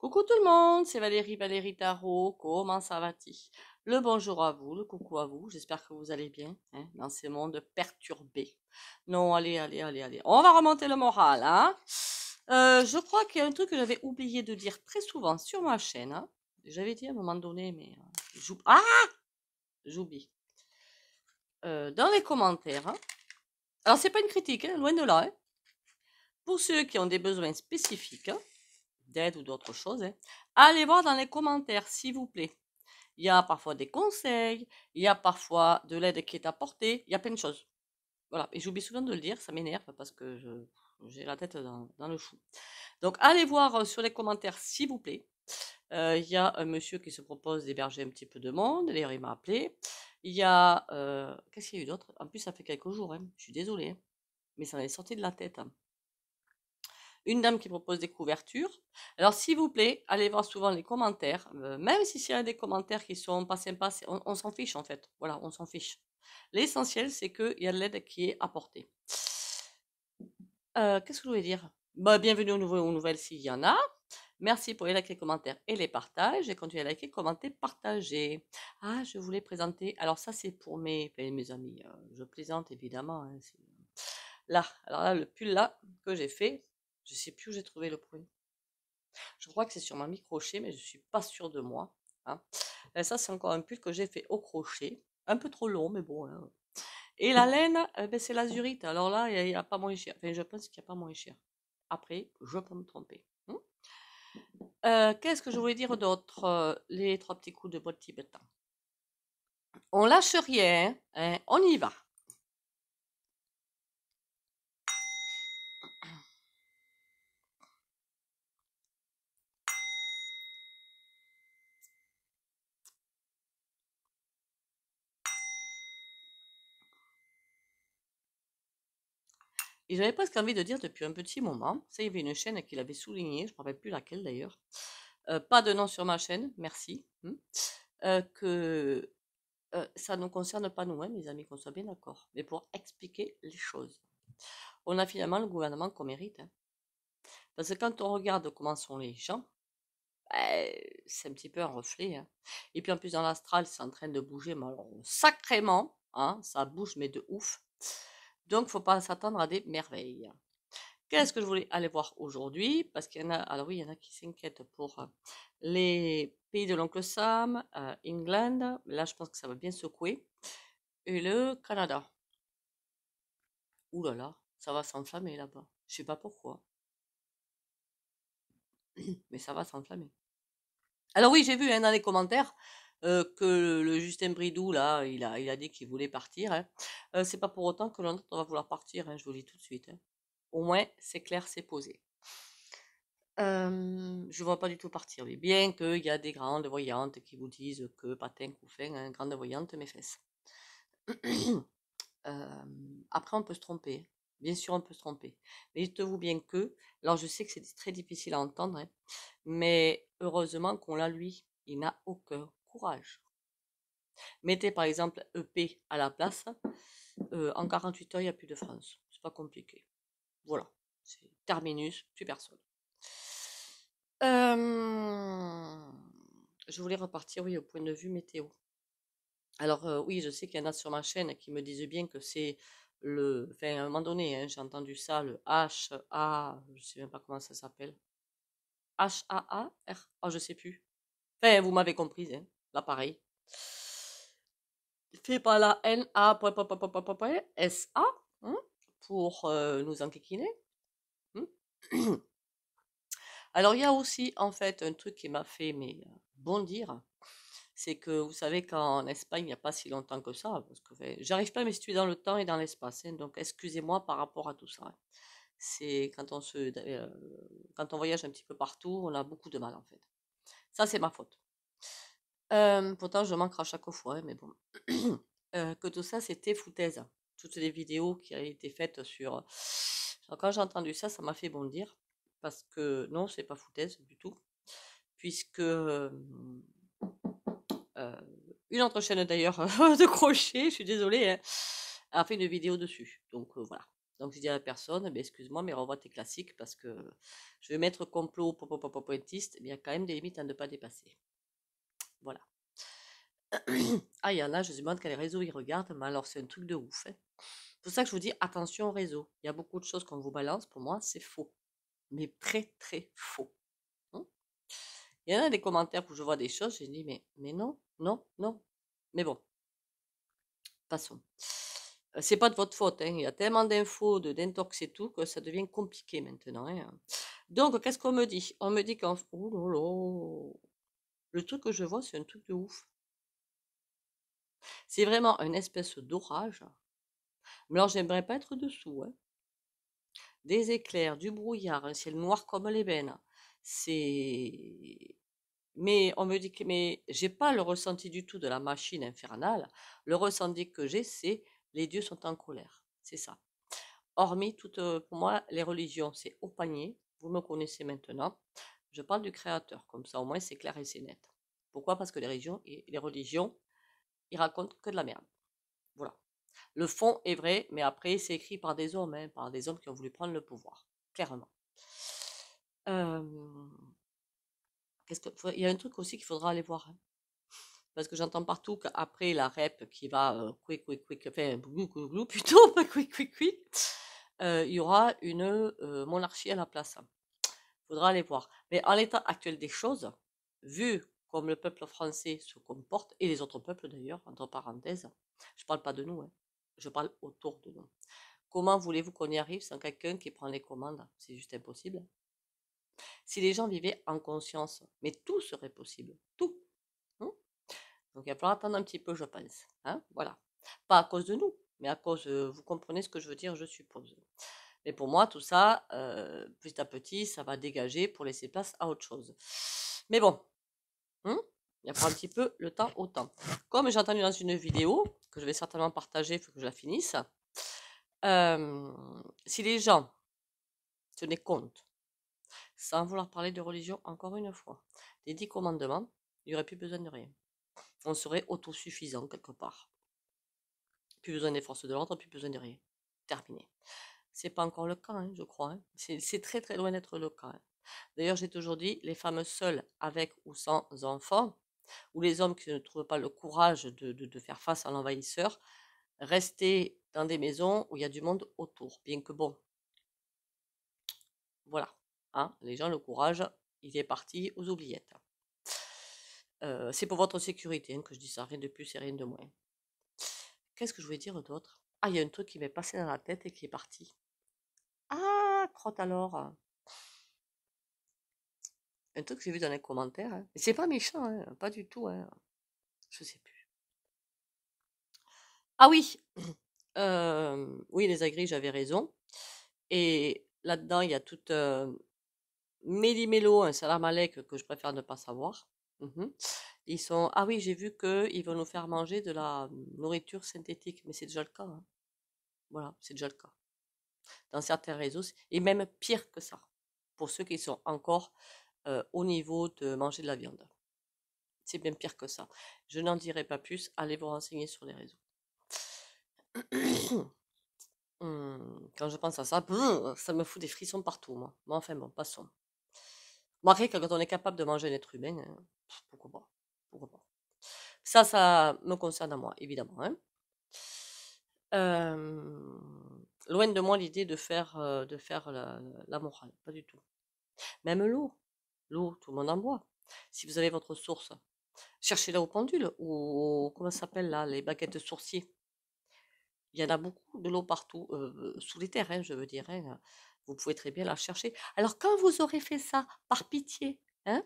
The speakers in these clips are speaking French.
Coucou tout le monde, c'est Valérie Tarot, comment ça va-t-il? Le bonjour à vous, le coucou à vous, j'espère que vous allez bien hein, dans ces mondes perturbés. Non, allez, on va remonter le moral, hein? Je crois qu'il y a un truc que j'avais oublié de dire très souvent sur ma chaîne, hein. J'avais dit à un moment donné, mais j'oublie. Dans les commentaires, hein. Alors c'est pas une critique, hein, loin de là, hein. Pour ceux qui ont des besoins spécifiques, hein, d'aide ou d'autres choses, hein, allez voir dans les commentaires, s'il vous plaît. Il y a parfois des conseils, il y a parfois de l'aide qui est apportée, il y a plein de choses. Voilà, et j'oublie souvent de le dire, ça m'énerve parce que j'ai la tête dans le chou. Donc allez voir sur les commentaires, s'il vous plaît. Il y a un monsieur qui se propose d'héberger un petit peu de monde, d'ailleurs il m'a appelé. Il y a... qu'est-ce qu'il y a eu d'autre? En plus ça fait quelques jours, hein. Je suis désolée, hein, mais ça m'est sorti de la tête, hein. Une dame qui propose des couvertures. Alors, s'il vous plaît, allez voir souvent les commentaires, même si s'il y a des commentaires qui sont pas sympas, on s'en fiche en fait. Voilà, on s'en fiche. L'essentiel, c'est qu'il y a de l'aide qui est apportée. Qu'est-ce que je voulais dire? Bah, bienvenue aux nouvelles s'il y en a. Merci pour les likes, les commentaires et les partages. Et continuez à liker, commenter, partager. Ah, je voulais présenter. Alors, ça, c'est pour mes amis. Je plaisante évidemment, hein, là, alors là, le pull là que j'ai fait, je sais plus où j'ai trouvé le prix. Je crois que c'est sur ma mi-crochet, mais je suis pas sûre de moi, hein. Et ça, c'est encore un pull que j'ai fait au crochet. Un peu trop long, mais bon, hein. Et la laine, ben, c'est l'azurite. Alors là, il n'y a pas moins cher. Enfin, je pense qu'il n'y a pas moins cher. Après, je peux me tromper. Qu'est-ce que je voulais dire d'autre? Les trois petits coups de botte tibétain. On lâche rien, hein, on y va. Et j'avais presque envie de dire depuis un petit moment, ça, il y avait une chaîne qui l'avait souligné, je ne me rappelle plus laquelle d'ailleurs. Pas de nom sur ma chaîne, merci. Que ça ne nous concerne pas nous, hein, mes amis, qu'on soit bien d'accord. Mais pour expliquer les choses. On a finalement le gouvernement qu'on mérite, hein. Parce que quand on regarde comment sont les gens, c'est un petit peu un reflet, hein. Et puis en plus dans l'astral, c'est en train de bouger, mais alors sacrément, hein, ça bouge, mais de ouf. Donc faut pas s'attendre à des merveilles. Qu'est-ce que je voulais aller voir aujourd'hui? Parce qu'il y en a, alors oui, il y en a qui s'inquiètent pour les pays de l'oncle Sam, England. Là, je pense que ça va bien secouer. Et le Canada. Ouh là là, ça va s'enflammer là-bas. Je sais pas pourquoi, mais ça va s'enflammer. Alors oui, j'ai vu hein, dans les commentaires que le Justin Bridou, là, il a dit qu'il voulait partir, hein. C'est pas pour autant que l'on va vouloir partir, hein, je vous le dis tout de suite, hein. Au moins, c'est clair, c'est posé. Je vois pas du tout partir, oui. Bien qu'il y a des grandes voyantes qui vous disent que patin, couffin, hein, grande voyante, mes fesses. Après, on peut se tromper. Bien sûr, on peut se tromper. Mais dites-vous bien que, alors je sais que c'est très difficile à entendre, hein, mais heureusement qu'on l'a lui. Il n'a aucun courage. Mettez par exemple EP à la place. En 48 heures, il n'y a plus de France. C'est pas compliqué. Voilà. C'est terminus, plus personne. Je voulais repartir, oui, au point de vue météo. Alors, oui, je sais qu'il y en a sur ma chaîne qui me disent bien que c'est enfin, à un moment donné, hein, j'ai entendu ça, le H-A, je sais même pas comment ça s'appelle. H-A-A-R? Oh, je sais plus. Enfin, vous m'avez comprise, hein. Là, pareil. Fait par la N-A-S-A, hein, pour nous enquiquiner. Alors, il y a aussi, en fait, un truc qui m'a fait bondir. C'est que vous savez qu'en Espagne, il n'y a pas si longtemps que ça, parce que enfin, j'arrive pas à me situer dans le temps et dans l'espace, hein, donc excusez-moi par rapport à tout ça, hein. C'est quand on voyage un petit peu partout, on a beaucoup de mal en fait. Ça, c'est ma faute. Pourtant, je manque à chaque fois, hein, mais bon. Que tout ça, c'était foutaise. Toutes les vidéos qui avaient été faites sur. Alors, quand j'ai entendu ça, ça m'a fait bondir. Parce que non, c'est pas foutaise du tout. Puisque une autre chaîne d'ailleurs de crochet, je suis désolée, hein, a fait une vidéo dessus. Donc voilà. Donc, je dis à la personne, ben, excuse-moi, mais renvoie tes classiques parce que je vais mettre complot, pointiste, mais il y a quand même des limites à ne pas dépasser. Voilà. Ah, il y en a, je me demande quel réseau ils regardent, mais alors c'est un truc de ouf. Hein. C'est pour ça que je vous dis attention au réseau. Il y a beaucoup de choses qu'on vous balance, pour moi, c'est faux. Mais très, très faux. Hein. Il y en a des commentaires où je vois des choses, je dis, mais non, non, non. Mais bon, passons. C'est pas de votre faute, hein. Il y a tellement d'infos, d'intox et tout, que ça devient compliqué maintenant. Hein. Donc, qu'est-ce qu'on me dit? On me dit qu'en... Oh là là. Le truc que je vois, c'est un truc de ouf. C'est vraiment une espèce d'orage. Mais alors, j'aimerais pas être dessous. Hein. Des éclairs, du brouillard, un ciel noir comme l'ébène. C'est... Mais on me dit que mais j'ai pas le ressenti du tout de la machine infernale. Le ressenti que j'ai, c'est les dieux sont en colère. C'est ça. Hormis toutes, pour moi, les religions, c'est au panier. Vous me connaissez maintenant. Je parle du créateur. Comme ça, au moins, c'est clair et c'est net. Pourquoi? Parce que les religions, ils racontent que de la merde. Voilà. Le fond est vrai, mais après, c'est écrit par des hommes, hein, par des hommes qui ont voulu prendre le pouvoir. Clairement. Il y a un truc aussi qu'il faudra aller voir. Hein, parce que j'entends partout qu'après la rep qui va quick, enfin, glou, plutôt, pas quick, il y aura une monarchie à la place. Faudra aller voir. Mais en l'état actuel des choses, vu comme le peuple français se comporte, et les autres peuples d'ailleurs, entre parenthèses, je parle pas de nous, hein, je parle autour de nous. Comment voulez-vous qu'on y arrive sans quelqu'un qui prend les commandes? C'est juste impossible. Si les gens vivaient en conscience, mais tout serait possible, tout. Hein. Donc il va falloir attendre un petit peu, je pense. Hein, voilà. Pas à cause de nous, mais à cause, vous comprenez ce que je veux dire, je suppose. Mais pour moi, tout ça, petit à petit, ça va dégager pour laisser place à autre chose. Mais bon, il y a pas un petit peu le temps au temps. Comme j'ai entendu dans une vidéo, que je vais certainement partager, il faut que je la finisse, si les gens tenaient compte, sans vouloir parler de religion encore une fois, des 10 commandements, il n'y aurait plus besoin de rien. On serait autosuffisant quelque part. Plus besoin des forces de l'ordre, plus besoin de rien. Terminé. C'est pas encore le cas, hein, je crois. Hein. C'est très très loin d'être le cas. Hein. D'ailleurs, j'ai toujours dit, les femmes seules, avec ou sans enfants, ou les hommes qui ne trouvent pas le courage de faire face à l'envahisseur, restez dans des maisons où il y a du monde autour. Bien que bon, voilà. Hein, les gens, le courage, il est parti aux oubliettes. C'est pour votre sécurité hein, que je dis ça, rien de plus et rien de moins. Qu'est-ce que je voulais dire d'autre? Ah, il y a un truc qui m'est passé dans la tête et qui est parti. Ah, crotte alors. Un truc que j'ai vu dans les commentaires. Hein. C'est pas méchant, hein, pas du tout. Hein. Je sais plus. Ah oui, oui, les agris, j'avais raison. Et là-dedans, il y a tout méli-mélo, un salam alek que je préfère ne pas savoir. Ils sont, ah oui, j'ai vu qu'ils vont nous faire manger de la nourriture synthétique, mais c'est déjà le cas. Hein. Voilà, c'est déjà le cas. Dans certains réseaux, et même pire que ça, pour ceux qui sont encore au niveau de manger de la viande. C'est bien pire que ça. Je n'en dirai pas plus, allez vous renseigner sur les réseaux. Quand je pense à ça, ça me fout des frissons partout, moi. Mais enfin bon, passons. Moi, après, quand on est capable de manger un être humain, pourquoi pas? Pourquoi pas? Ça me concerne à moi, évidemment. Hein. Loin de moi l'idée de faire la morale, pas du tout. Même l'eau, tout le monde en boit. Si vous avez votre source, cherchez-la au pendule ou comment ça s'appelle là, les baguettes de sourcier. Il y en a beaucoup de l'eau partout, sous les terres, hein, je veux dire. Hein. Vous pouvez très bien la chercher. Alors quand vous aurez fait ça, par pitié, hein,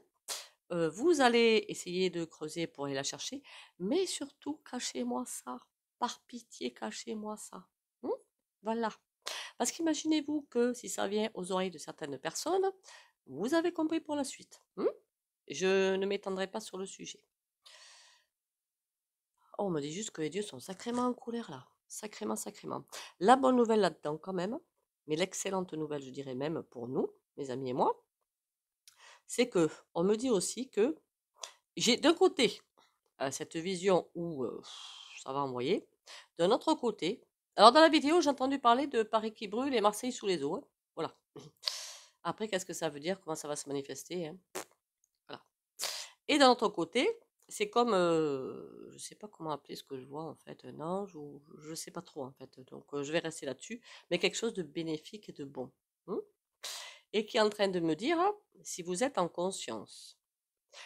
vous allez essayer de creuser pour aller la chercher, mais surtout cachez-moi ça. Par pitié, cachez-moi ça. Voilà. Parce qu'imaginez-vous que si ça vient aux oreilles de certaines personnes, vous avez compris pour la suite. Je ne m'étendrai pas sur le sujet. Oh, on me dit juste que les dieux sont sacrément en colère là. Sacrément, sacrément. La bonne nouvelle là-dedans quand même, mais l'excellente nouvelle je dirais même pour nous, mes amis et moi, c'est que on me dit aussi que j'ai d'un côté cette vision où ça va envoyer, d'un autre côté, Alors, dans la vidéo, j'ai entendu parler de Paris qui brûle et Marseille sous les eaux, hein. Voilà. Après, qu'est-ce que ça veut dire? Comment ça va se manifester, hein? Voilà. Et d'un autre côté, c'est comme, je sais pas comment appeler ce que je vois en fait, un ange ou je sais pas trop en fait. Donc, je vais rester là-dessus, mais quelque chose de bénéfique et de bon. Hein. Et qui est en train de me dire, si vous êtes en conscience,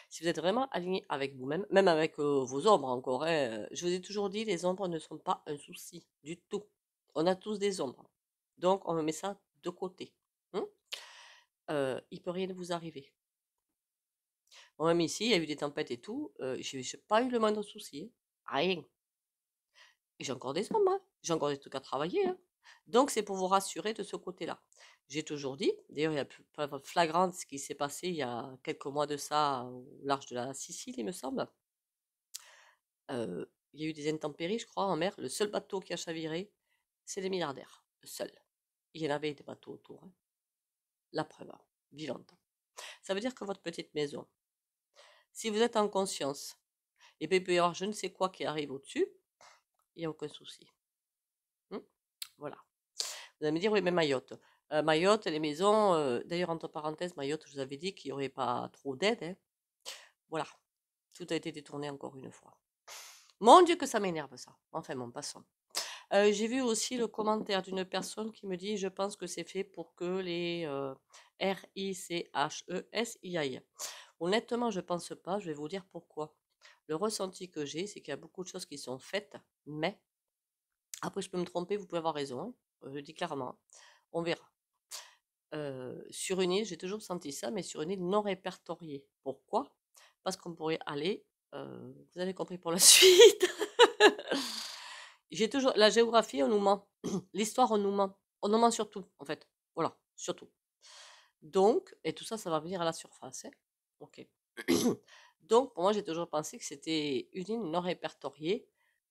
si vous êtes vraiment aligné avec vous-même, même avec vos ombres encore, hein, je vous ai toujours dit, les ombres ne sont pas un souci du tout. On a tous des ombres. Donc, on met ça de côté. Hein. Il peut rien vous arriver. Moi-même ici, il y a eu des tempêtes et tout, j'ai pas eu le moindre souci, hein. Rien. Et j'ai encore des ombres, hein. J'ai encore des trucs à travailler, hein. Donc, c'est pour vous rassurer de ce côté-là. J'ai toujours dit, d'ailleurs, il y a pas flagrant ce qui s'est passé il y a quelques mois de ça, au large de la Sicile, il me semble. Il y a eu des intempéries, je crois, en mer. Le seul bateau qui a chaviré, c'est les milliardaires. Le seul. Il y en avait des bateaux autour, hein. La preuve, hein, vivante. Ça veut dire que votre petite maison, si vous êtes en conscience, et bien il peut y avoir je ne sais quoi qui arrive au-dessus, il n'y a aucun souci. Voilà. Vous allez me dire, oui, mais Mayotte. Mayotte, les maisons, d'ailleurs, entre parenthèses, Mayotte, je vous avais dit qu'il n'y aurait pas trop d'aide, hein. Voilà. Tout a été détourné encore une fois. Mon Dieu, que ça m'énerve, ça. Enfin, bon, passons. J'ai vu aussi le commentaire d'une personne qui me dit, je pense que c'est fait pour que les RICHES y aillent. Honnêtement, je pense pas. Je vais vous dire pourquoi. Le ressenti que j'ai, c'est qu'il y a beaucoup de choses qui sont faites, mais après, je peux me tromper, vous pouvez avoir raison, hein. Je le dis clairement. On verra. Sur une île, j'ai toujours senti ça, mais sur une île non répertoriée. Pourquoi? Parce qu'on pourrait aller, vous avez compris pour la suite. J'ai toujours la géographie, on nous ment. L'histoire, on nous ment. On nous ment sur tout, en fait. Voilà, surtout. Donc, et tout ça, ça va venir à la surface, hein. Ok. Donc, pour moi, j'ai toujours pensé que c'était une île non répertoriée,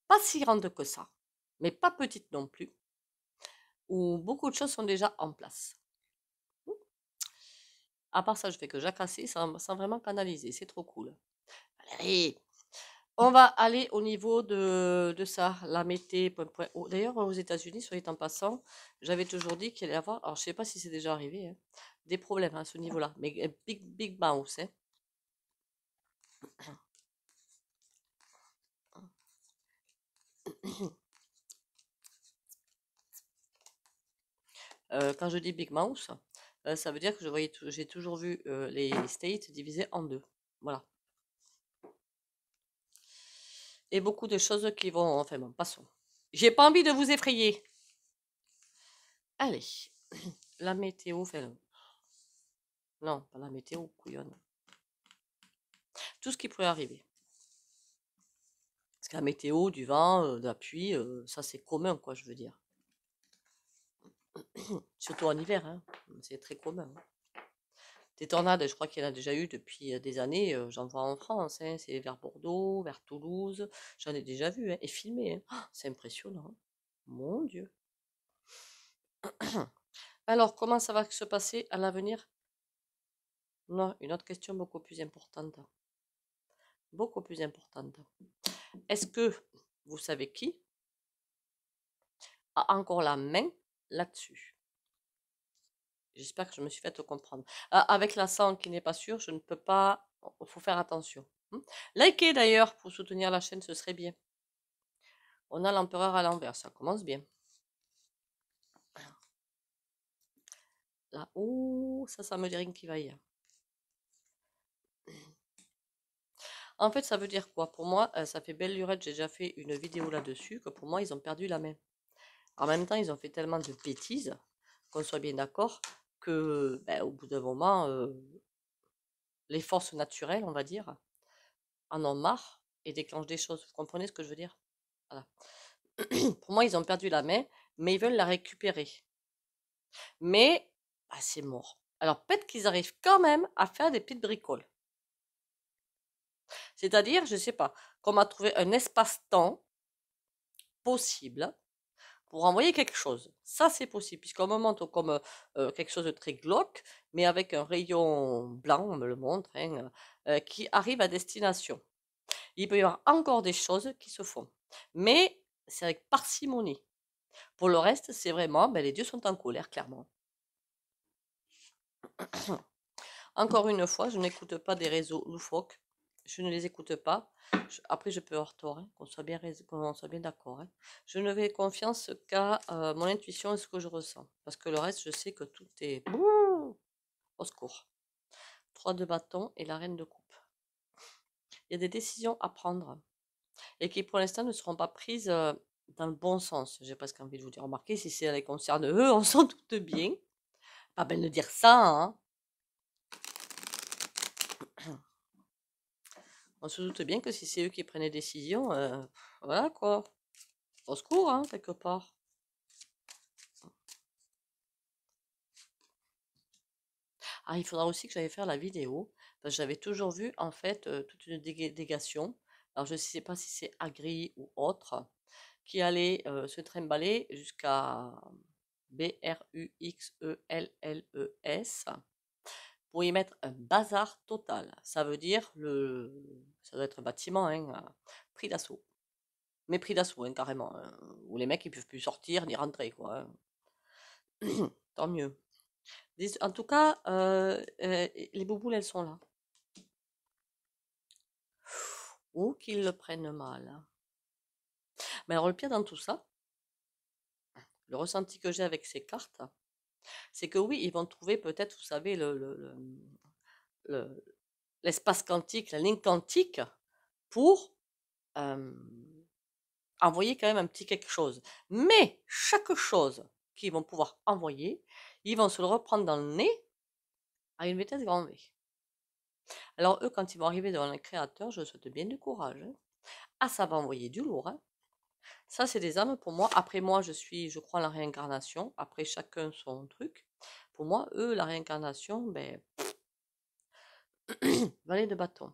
pas si grande que ça, mais pas petite non plus, où beaucoup de choses sont déjà en place. À part ça, je fais que jacasser sans vraiment canaliser. C'est trop cool. Allez, on va aller au niveau de ça, la mété. D'ailleurs, aux États-Unis, soit dit en passant, j'avais toujours dit qu'il allait y avoir, alors je sais pas si c'est déjà arrivé, hein, des problèmes à ce niveau-là, mais big bounce, hein. Quand je dis big mouse, ça veut dire que j'ai toujours vu les states divisés en deux. Voilà. Et beaucoup de choses qui vont. Enfin bon, passons. J'ai pas envie de vous effrayer. Allez, la météo, enfin, non, pas la météo, couillonne. Tout ce qui pourrait arriver. Parce que la météo, du vent, de la pluie, ça c'est commun, quoi, je veux dire. Surtout en hiver, hein, c'est très commun, hein. Des tornades, je crois qu'il y en a déjà eu depuis des années, j'en vois en France, hein, c'est vers Bordeaux, vers Toulouse, j'en ai déjà vu, hein, et filmé, hein. Oh, c'est impressionnant, hein. Mon Dieu. Alors, comment ça va se passer à l'avenir? Non, une autre question beaucoup plus importante. Beaucoup plus importante. Est-ce que vous savez qui a encore la main là-dessus? J'espère que je me suis fait comprendre. Avec l'accent qui n'est pas sûr, je ne peux pas. Il faut faire attention. Likez d'ailleurs pour soutenir la chaîne, ce serait bien. On a l'empereur à l'envers, ça commence bien. Là, oh, ça me dit rien qui va y. En fait, ça veut dire quoi? Pour moi, ça fait belle lurette, j'ai déjà fait une vidéo là-dessus, que pour moi, ils ont perdu la main. En même temps, ils ont fait tellement de bêtises, qu'on soit bien d'accord, que au bout d'un moment, les forces naturelles, on va dire, en ont marre et déclenchent des choses. Vous comprenez ce que je veux dire? Voilà. Pour moi, ils ont perdu la main, mais ils veulent la récupérer. Mais c'est mort. Alors peut-être qu'ils arrivent quand même à faire des petites bricoles. C'est-à-dire, je ne sais pas, qu'on m'a trouvé un espace-temps possible pour envoyer quelque chose. Ça, c'est possible, puisqu'on me montre comme quelque chose de très glauque, mais avec un rayon blanc, on me le montre, hein, qui arrive à destination. Il peut y avoir encore des choses qui se font, mais c'est avec parcimonie. Pour le reste, c'est vraiment, ben, les dieux sont en colère, clairement. Encore une fois, je n'écoute pas des réseaux loufoques. Je ne les écoute pas. Après, je peux avoir tort, hein, qu'on soit bien d'accord, hein. Je ne fais confiance qu'à mon intuition et ce que je ressens. Parce que le reste, je sais que tout est au secours. 3 de bâton et la reine de coupe. Il y a des décisions à prendre et qui pour l'instant ne seront pas prises dans le bon sens. J'ai presque envie de vous dire, remarquez, si ça les concerne eux, on s'en doute bien. Pas belle de dire ça, hein. On se doute bien que si c'est eux qui prennent les décisions, voilà quoi. Au secours, hein, quelque part. Ah, il faudra aussi que j'aille faire la vidéo, parce que j'avais toujours vu en fait toute une délégation. Alors je ne sais pas si c'est Agri ou autre, qui allait se trimballer jusqu'à Bruxelles pour y mettre un bazar total. Ça veut dire ça doit être un bâtiment, hein, pris d'assaut. Mais pris d'assaut, hein, carrément, hein, où les mecs ils peuvent plus sortir ni rentrer, quoi, hein. Tant mieux. En tout cas, les bouboules, elles sont là. Ou qu'ils le prennent mal. Mais alors, le pire dans tout ça, le ressenti que j'ai avec ces cartes, c'est que oui, ils vont trouver peut-être, vous savez, le- l'espace quantique, la ligne quantique, pour euh, envoyer quand même un petit quelque chose. Mais chaque chose qu'ils vont pouvoir envoyer, ils vont se le reprendre dans le nez à une vitesse grand V. Alors eux, quand ils vont arriver devant le créateur, je souhaite bien du courage, hein. Ah, ça va envoyer du lourd, hein. Ça, c'est des âmes pour moi. Après moi, je crois en la réincarnation. Après, chacun son truc. Pour moi, eux, la réincarnation, ben, valet de bâton.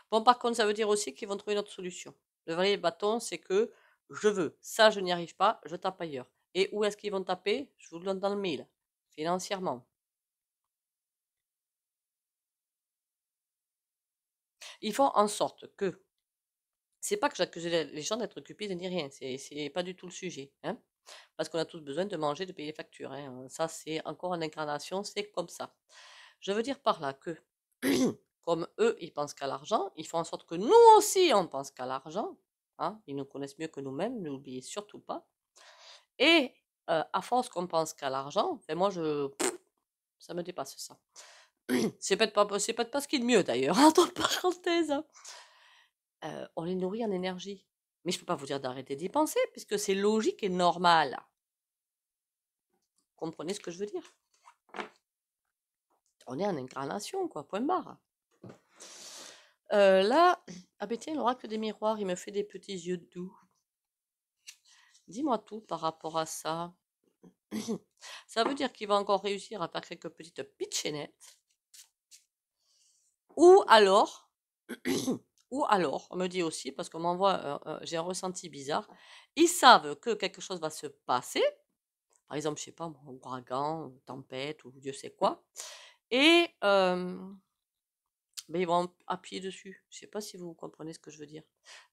Bon, par contre, ça veut dire aussi qu'ils vont trouver une autre solution. Le valet de bâton, c'est que je veux, ça, je n'y arrive pas, je tape ailleurs. Et où est-ce qu'ils vont taper? Je vous le donne dans le mille, financièrement. Ils font en sorte que, c'est pas que j'accuse les gens d'être cupides ni rien, c'est pas du tout le sujet, hein, parce qu'on a tous besoin de manger, de payer les factures, hein. Ça, c'est encore une incarnation, c'est comme ça. Je veux dire par là que, comme eux, ils pensent qu'à l'argent, ils font en sorte que nous aussi, on pense qu'à l'argent, hein. Ils nous connaissent mieux que nous-mêmes, n'oubliez surtout pas. Et à force qu'on pense qu'à l'argent, ben moi, ça me dépasse ça. C'est peut-être pas ce qui est de mieux d'ailleurs, entre parenthèses, hein. On les nourrit en énergie. Mais je ne peux pas vous dire d'arrêter d'y penser, puisque c'est logique et normal. Comprenez ce que je veux dire? On est en incarnation, quoi, point barre. Là, ah ben tiens, l'oracle des miroirs, il me fait des petits yeux doux. Dis-moi tout par rapport à ça. Ça veut dire qu'il va encore réussir à faire quelques petites pitchenettes. Ou alors, on me dit aussi, parce qu'on m'envoie, j'ai un ressenti bizarre, ils savent que quelque chose va se passer, par exemple, je sais pas, un ouragan, tempête ou Dieu sait quoi, et ben, ils vont appuyer dessus. Je sais pas si vous comprenez ce que je veux dire.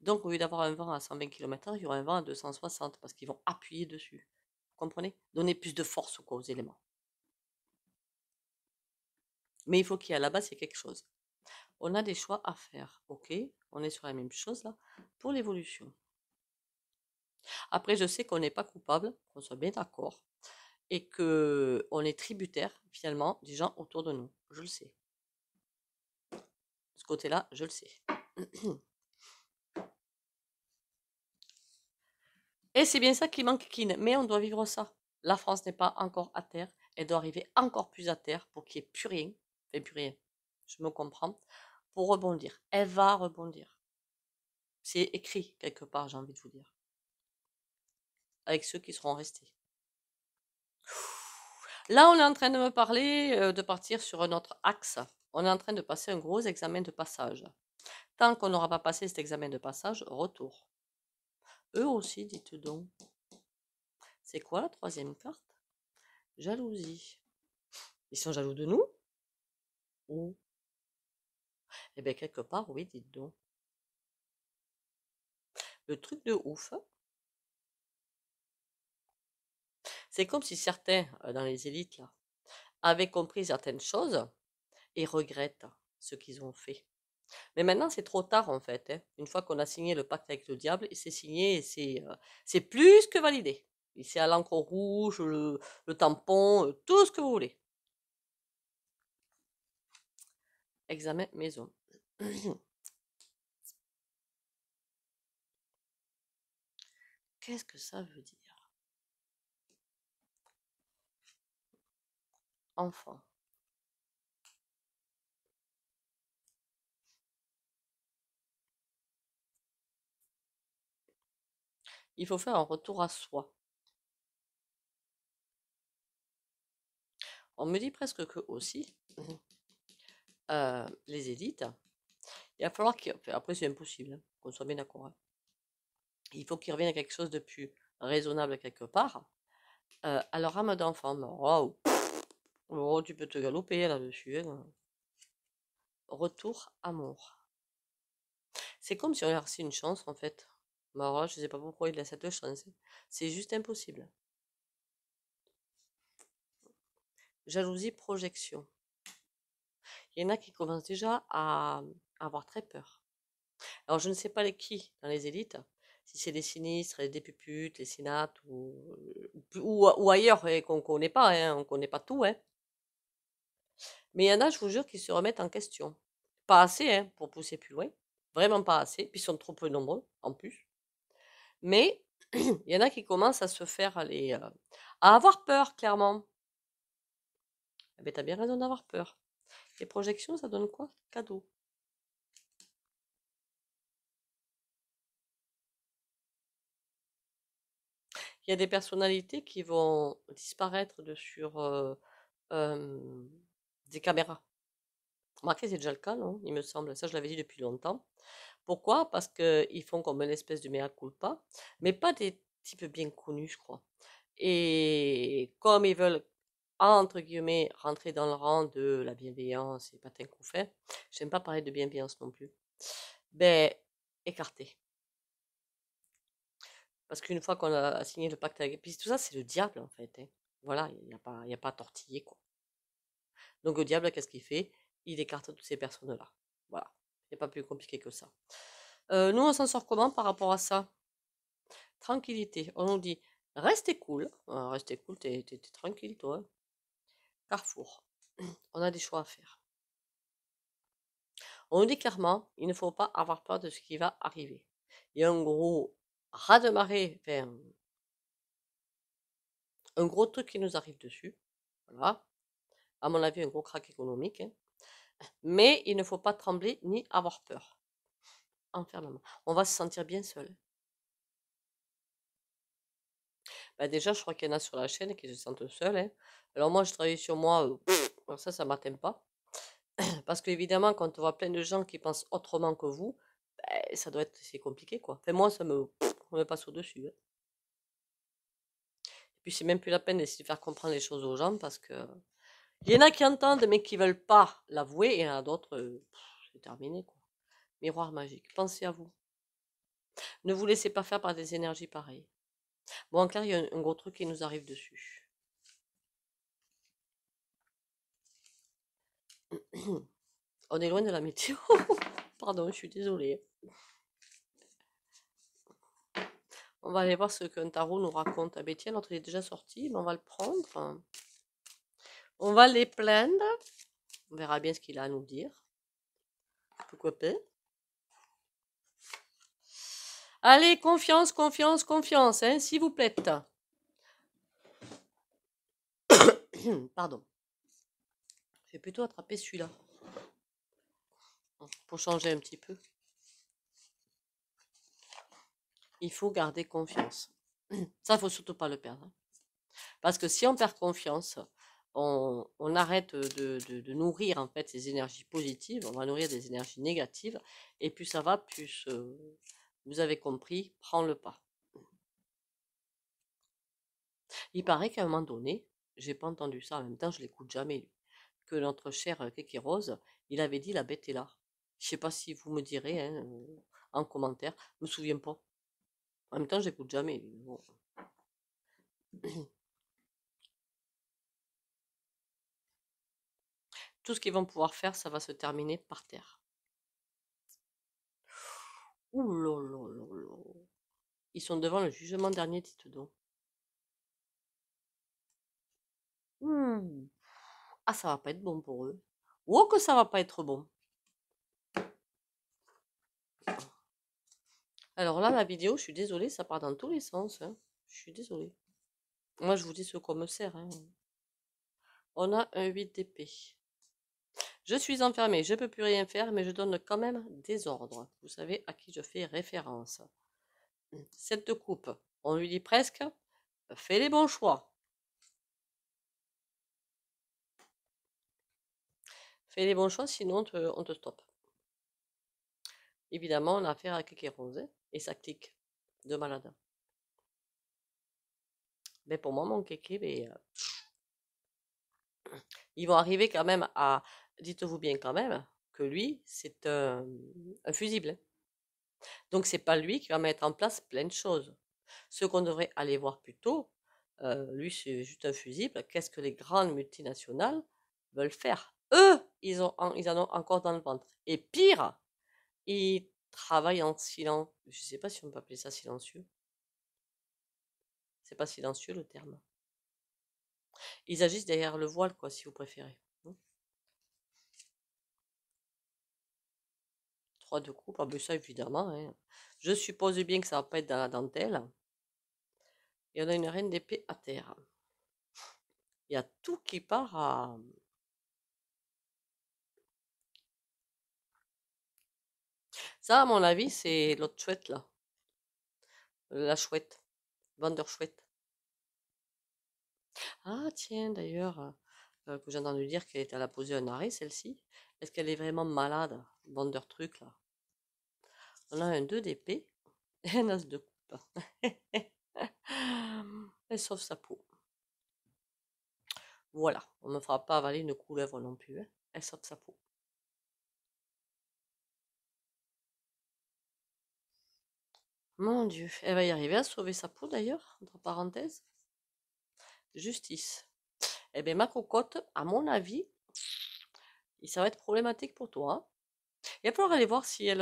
Donc, au lieu d'avoir un vent à 120 km/h, il y aura un vent à 260 parce qu'ils vont appuyer dessus. Vous comprenez? Donner plus de force aux éléments. Mais il faut qu'il y ait à la base, il y ait quelque chose. On a des choix à faire, ok? On est sur la même chose là pour l'évolution. Après, je sais qu'on n'est pas coupable, qu'on soit bien d'accord, et que on est tributaire finalement des gens autour de nous. Je le sais. De ce côté-là, je le sais. Et c'est bien ça qui manque, Kin. Mais on doit vivre ça. La France n'est pas encore à terre. Elle doit arriver encore plus à terre pour qu'il n'y ait plus rien. Enfin, plus rien. Je me comprends. Pour rebondir. Elle va rebondir. C'est écrit quelque part, j'ai envie de vous dire. Avec ceux qui seront restés. Là, on est en train de me parler de partir sur un autre axe. On est en train de passer un gros examen de passage. Tant qu'on n'aura pas passé cet examen de passage, retour. Eux aussi, dites donc. C'est quoi la troisième carte? Jalousie. Ils sont jaloux de nous? Ou eh bien, quelque part, oui, dites donc. Le truc de ouf, C'est comme si certains, dans les élites, là, avaient compris certaines choses et regrettent ce qu'ils ont fait. Mais maintenant, c'est trop tard, en fait, hein. Une fois qu'on a signé le pacte avec le diable, c'est signé et c'est plus que validé. Et c'est à l'encre rouge, le tampon, tout ce que vous voulez. Examen maison. Qu'est-ce que ça veut dire? Enfant. Il faut faire un retour à soi. On me dit presque que aussi, les élites, il va falloir qu'ils... enfin, après, c'est impossible, hein, qu'on soit bien d'accord, hein. Il faut qu'ils reviennent à quelque chose de plus raisonnable quelque part. Alors, âme d'enfant, waouh, oh, tu peux te galoper là-dessus, hein. Retour amour. C'est comme si on avait reçu une chance, en fait. Bah, je sais pas pourquoi il a cette chance. C'est juste impossible. Jalousie, projection. Il y en a qui commencent déjà à avoir très peur. Alors, je ne sais pas les qui dans les élites, si c'est les sinistres, les dépuputes, les synates ou ailleurs et qu'on ne connaît pas, hein, on ne connaît pas tout, hein. Mais il y en a, je vous jure, qui se remettent en question. Pas assez, hein, pour pousser plus loin. Vraiment pas assez. Puis ils sont trop peu nombreux, en plus. Mais il y en a qui commencent à se faire à avoir peur, clairement. Eh ben, t'as bien raison d'avoir peur. Les projections, ça donne quoi? Cadeau. Il y a des personnalités qui vont disparaître sur des caméras. Remarquez, c'est déjà le cas, non? Il me semble. Ça, je l'avais dit depuis longtemps. Pourquoi? Parce qu'ils font comme une espèce de mea culpa, mais pas des types bien connus, je crois. Et comme ils veulent, entre guillemets, rentrer dans le rang de la bienveillance et patin qu'on fait, j'aime pas parler de bienveillance non plus, ben, écarté. Parce qu'une fois qu'on a signé le pacte avec... Puis tout ça, c'est le diable, en fait, hein. Voilà, il y a pas à tortiller, quoi. Donc le diable, qu'est-ce qu'il fait? Il écarte toutes ces personnes-là. Voilà. Il n'y a pas plus compliqué que ça. Nous, on s'en sort comment par rapport à ça? Tranquillité. On nous dit, restez cool. Restez cool, t'es tranquille, toi, hein. Carrefour. On a des choix à faire. On nous dit clairement, il ne faut pas avoir peur de ce qui va arriver. Il y a un gros raz-de-marée, enfin, un gros truc qui nous arrive dessus. Voilà. À mon avis, un gros crack économique, hein. Mais il ne faut pas trembler ni avoir peur. Enfermement. On va se sentir bien seul. Bah déjà, je crois qu'il y en a sur la chaîne qui se sentent seuls, hein. Alors moi, je travaille sur moi, alors ça m'atteint pas. Parce qu'évidemment, quand on voit plein de gens qui pensent autrement que vous, ben, ça doit être, c'est compliqué, quoi. Enfin, moi, on me passe au-dessus, hein. Et puis, c'est même plus la peine d'essayer de faire comprendre les choses aux gens parce que il y en a qui entendent mais qui veulent pas l'avouer et il y en a d'autres, c'est terminé, quoi. Miroir magique. Pensez à vous. Ne vous laissez pas faire par des énergies pareilles. Bon, en clair, il y a un gros truc qui nous arrive dessus. On est loin de la météo. Pardon, je suis désolée. On va aller voir ce qu'un tarot nous raconte. Ah ben tiens, l'autre il est déjà sorti, mais on va le prendre. On va les plaindre. On verra bien ce qu'il a à nous dire. Pourquoi pas? Allez, confiance, confiance, confiance, hein, s'il vous plaît. Pardon. Je vais plutôt attraper celui-là. Pour changer un petit peu. Il faut garder confiance. Ça, il faut surtout pas le perdre, hein. Parce que si on perd confiance, on arrête de nourrir en fait ces énergies positives, on va nourrir des énergies négatives, et plus ça va, plus vous avez compris, prends le pas. Il paraît qu'à un moment donné, j'ai pas entendu ça, en même temps je l'écoute jamais, lui, que notre cher Keke Rose, il avait dit la bête est là. Je sais pas si vous me direz, hein, en commentaire, je me souviens pas. En même temps, j'écoute jamais, lui. Bon. Tout ce qu'ils vont pouvoir faire, ça va se terminer par terre. Ouh là là là là. Ils sont devant le jugement dernier, dites donc. Ah, ça va pas être bon pour eux. Oh, que ça va pas être bon. Alors là, la vidéo, je suis désolée, ça part dans tous les sens, hein. Je suis désolée. Moi, je vous dis ce qu'on me sert, hein. On a un 8 d'épée. Je suis enfermée, je peux plus rien faire, mais je donne quand même des ordres. Vous savez à qui je fais référence. 7 de coupe. On lui dit presque, fais les bons choix. Fais les bons choix, sinon on te stoppe. Évidemment, on a affaire à Kékéronze, hein, et ça clique de malade. Mais pour moi, mon kéké, ils vont arriver quand même à. Dites-vous bien quand même que lui, c'est un fusible, hein. Donc, c'est pas lui qui va mettre en place plein de choses. Ce qu'on devrait aller voir plus tôt, lui, c'est juste un fusible. Qu'est-ce que les grandes multinationales veulent faire? Eux, ils en ont encore dans le ventre. Et pire, ils travaillent en silence. Je sais pas si on peut appeler ça silencieux. C'est pas silencieux le terme. Ils agissent derrière le voile, quoi, si vous préférez. 3 de coupe, ah ben ça évidemment, hein. Je suppose bien que ça va pas être dans la dentelle. Et on a une reine d'épée à terre. Il y a tout qui part à. Ça, à mon avis, c'est l'autre chouette là. La chouette. Vendeur chouette. Ah tiens, d'ailleurs, que j'ai entendu dire qu'elle était à la poser un arrêt, celle-ci. Est-ce qu'elle est vraiment malade? Vendeur truc là. On a un 2 d'épée et un as de coupe. Elle sauve sa peau. Voilà, on ne fera pas avaler une couleuvre non plus, hein. Elle sauve sa peau. Mon Dieu, elle va y arriver à sauver sa peau d'ailleurs, entre parenthèses. Justice. Eh bien, ma cocotte, à mon avis, ça va être problématique pour toi, hein. Il va falloir aller voir si elle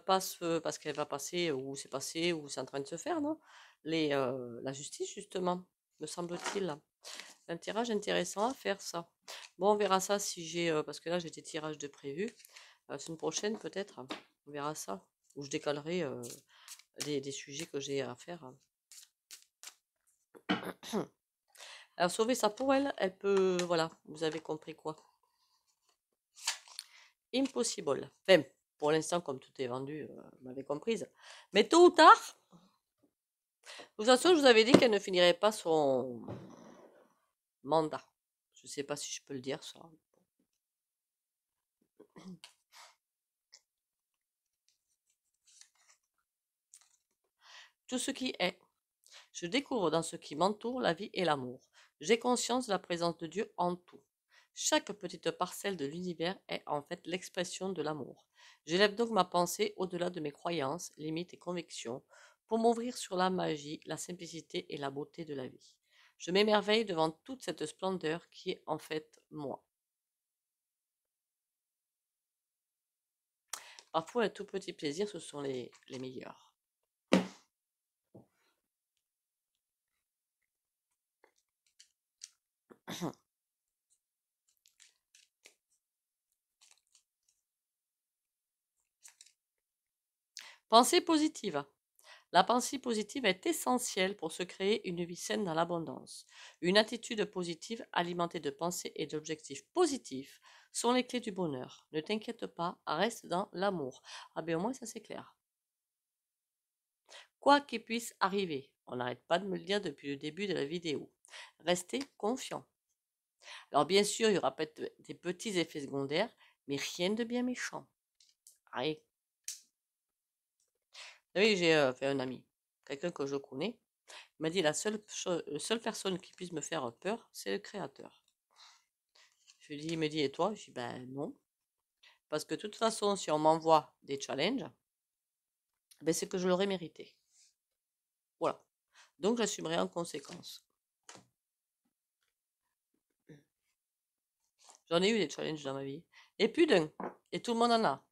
passe, parce qu'elle va passer, ou c'est passé, ou c'est en train de se faire, non? La justice, justement, me semble-t-il. Un tirage intéressant à faire, ça. Bon, on verra ça si j'ai, parce que là, j'ai des tirages de prévus. La semaine prochaine, peut-être, on verra ça. Ou je décalerai des sujets que j'ai à faire. Alors, sauver sa peau, elle peut, voilà, vous avez compris quoi. Impossible. Enfin, pour l'instant, comme tout est vendu, vous m'avez comprise. Mais tôt ou tard, de toute façon, je vous avais dit qu'elle ne finirait pas son mandat. Je ne sais pas si je peux le dire, ça. Tout ce qui est. Je découvre dans ce qui m'entoure la vie et l'amour. J'ai conscience de la présence de Dieu en tout. Chaque petite parcelle de l'univers est en fait l'expression de l'amour. J'élève donc ma pensée au-delà de mes croyances, limites et convictions pour m'ouvrir sur la magie, la simplicité et la beauté de la vie. Je m'émerveille devant toute cette splendeur qui est en fait moi. Parfois, les tout petits plaisirs, ce sont les meilleurs. Pensée positive. La pensée positive est essentielle pour se créer une vie saine dans l'abondance. Une attitude positive alimentée de pensées et d'objectifs positifs sont les clés du bonheur. Ne t'inquiète pas, reste dans l'amour. Ah ben au moins ça c'est clair. Quoi qu'il puisse arriver, on n'arrête pas de me le dire depuis le début de la vidéo. Restez confiant. Alors bien sûr, il y aura peut-être des petits effets secondaires, mais rien de bien méchant. Allez. Vous savez, j'ai fait un ami, quelqu'un que je connais. Il m'a dit la seule personne qui puisse me faire peur, c'est le créateur. Je lui dis, il me dit, et toi? Je dis, ben non. Parce que de toute façon, si on m'envoie des challenges, ben c'est que je l'aurais mérité. Voilà. Donc j'assumerai en conséquence. J'en ai eu des challenges dans ma vie. Et plus d'un. Et tout le monde en a.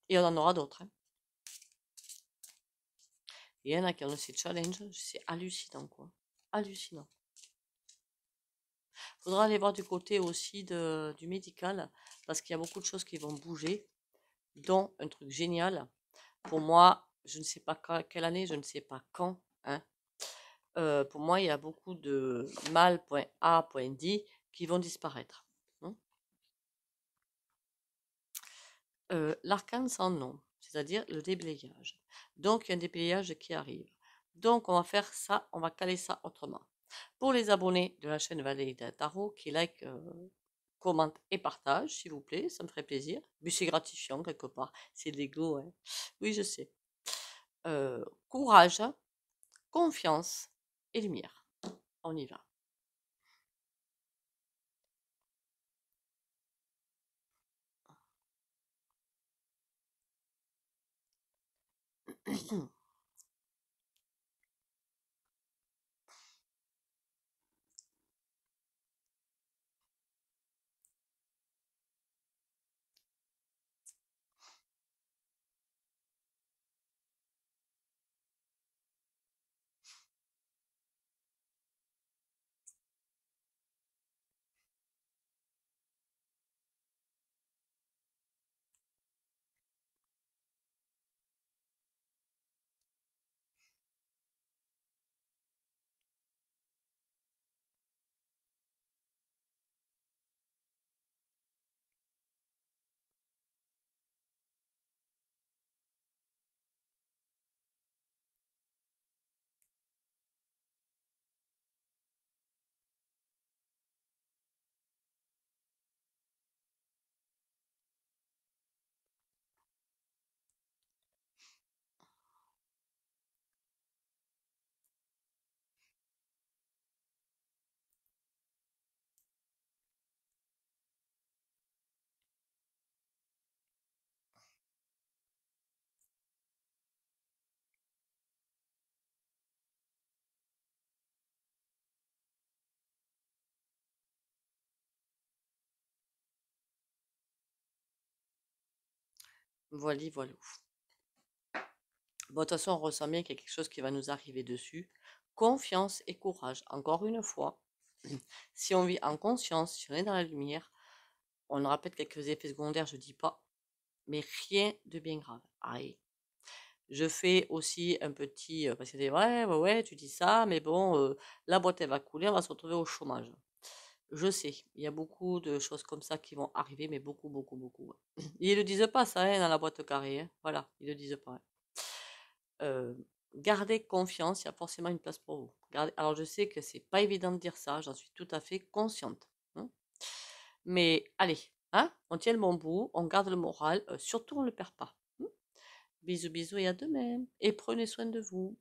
Et on en aura d'autres, hein. Il y en a qui ont ces challenges. C'est hallucinant, quoi. Hallucinant. Faudra aller voir du côté aussi du médical. Parce qu'il y a beaucoup de choses qui vont bouger. Dont un truc génial. Pour moi, je ne sais pas quelle année, je ne sais pas quand, hein. Pour moi, il y a beaucoup de mal.A.D qui vont disparaître, hein. L'arcane sans nom, c'est-à-dire le déblayage. Donc, il y a un déblayage qui arrive. Donc, on va faire ça, on va caler ça autrement. Pour les abonnés de la chaîne Vallée Tarot, qui like, commentent et partagent, s'il vous plaît, ça me ferait plaisir. Mais c'est gratifiant quelque part, c'est de l'ego, hein. Oui, je sais. Courage, confiance et lumière. On y va. Voilà, voilà. Bon, de toute façon, on ressent bien qu'il y a quelque chose qui va nous arriver dessus. Confiance et courage. Encore une fois, si on vit en conscience, si on est dans la lumière, on aura peut-être quelques effets secondaires, je dis pas, mais rien de bien grave. Aïe. Je fais aussi un petit, parce qu'il y a des, ouais, tu dis ça, mais bon, la boîte elle va couler, on va se retrouver au chômage. Je sais, il y a beaucoup de choses comme ça qui vont arriver, mais beaucoup, beaucoup, beaucoup. Ils le disent pas ça, hein, dans la boîte carrée, hein. Voilà, ils le disent pas, hein. Euh, Gardez confiance, il y a forcément une place pour vous. Alors je sais que c'est pas évident de dire ça, j'en suis tout à fait consciente, hein. Mais allez, hein, on tient le bon bout, on garde le moral, surtout on ne le perd pas, hein. Bisous, bisous et à demain. Et prenez soin de vous.